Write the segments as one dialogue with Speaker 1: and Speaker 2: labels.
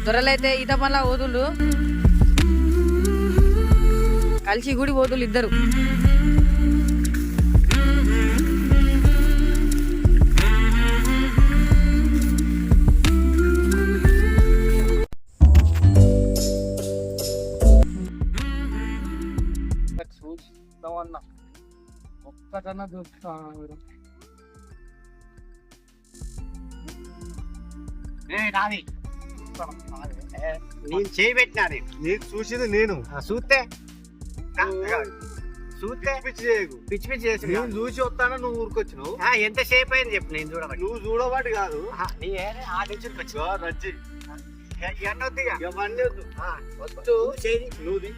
Speaker 1: దొరలైతే ఈత పనుల ఓదులు కలిసి గుడి ఓదులు ఇద్దరు.
Speaker 2: చూస్తామన్నా ఒక్కటన్నా చూస్తా
Speaker 3: నాది నేను చేయి పెట్టినా
Speaker 2: నీకు చూసింది నేను
Speaker 3: చూస్తే చూస్తే
Speaker 2: పిచ్చి చేయకు.
Speaker 3: పిచ్చి పిచ్చి చేసి
Speaker 2: నేను చూసి వస్తానా నువ్వు ఊరికొచ్చినావు.
Speaker 3: ఎంత సేపు అయింది చెప్పు నేను చూడబట్టి
Speaker 2: నువ్వు చూడబట్టి కాదు
Speaker 3: నీ ఆ నుంచి వచ్చి
Speaker 2: రచ్చి
Speaker 3: ఎన్నొద్దిగా
Speaker 2: ఇవన్నీ వద్దు.
Speaker 3: వద్దు చేయి
Speaker 2: నువ్వుది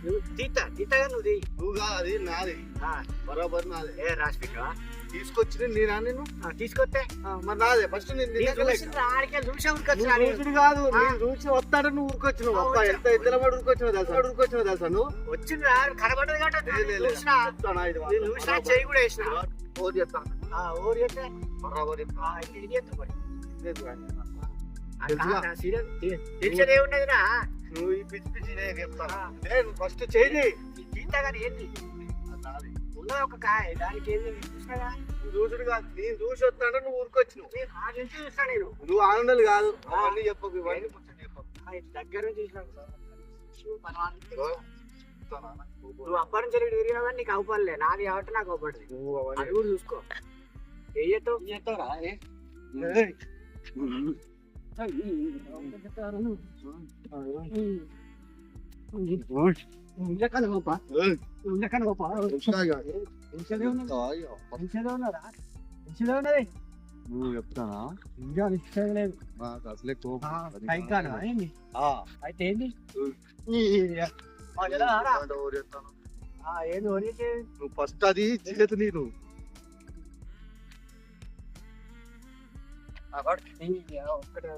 Speaker 3: నువ్వు తీతగా నువ్వు తీ.
Speaker 2: నువ్వు కాదు, అది నాది బరాబర్ నాది.
Speaker 3: రాసిపెట్టవా
Speaker 2: తీసుకొచ్చిన నేనా నేను
Speaker 3: తీసుకొస్తే
Speaker 2: మరి నాదే ఫస్ట్ నేను
Speaker 3: ఆడికి చూసా
Speaker 2: చూసుడు కాదు. నేను చూసి వస్తాడు నువ్వు ఊరికొచ్చినావు. అబ్బా ఎంత ఇద్దరు పడి ఊరికొచ్చినావు తెలుసా? ఊరికొచ్చినావు తెలుసా నువ్వు?
Speaker 3: వచ్చింది కనబడదు కాబట్టి చూసినా నేను చూసినా చేయి కూడా వేసిన
Speaker 2: ఓరి చెప్తాను
Speaker 3: ఓరి చేస్తే
Speaker 2: బరాబర్
Speaker 3: తెలిసేదే ఉన్నదిరా
Speaker 2: నువ్వు ఈ పిచ్చి పిచ్చి నేను చెప్తాను. నేను ఫస్ట్ చేయి
Speaker 3: తీతగాని ఏంటి ఉన్నది ఒక కాయ దానికి ఏంది చూసినాగా
Speaker 2: చూసుడు కాదు. నేను చూసి వస్తాడు నువ్వు ఊరికొచ్చినావు.
Speaker 3: ఆ నుంచి చూస్తా నేను
Speaker 2: నువ్వు ఆనందాలు కాదు అవన్నీ చెప్పకు. ఇవన్నీ చెప్పకు.
Speaker 3: దగ్గర నుంచి చూసినా నువ్వు అప్పటి నుంచి తిరిగినావని నీకు అవపడలే నాది కాబట్టి నాకు అవపడింది.
Speaker 2: నువ్వు అవన్నీ
Speaker 3: అది కూడా చూసుకో చేస్తావురా
Speaker 2: నువ్వు చెప్తానా నాకు అసలే కోపం.
Speaker 3: అయితే ఏంటి ఏది ఓడితే
Speaker 2: నువ్వు ఫస్ట్ అది చేతి నేను
Speaker 3: ఒక్కటే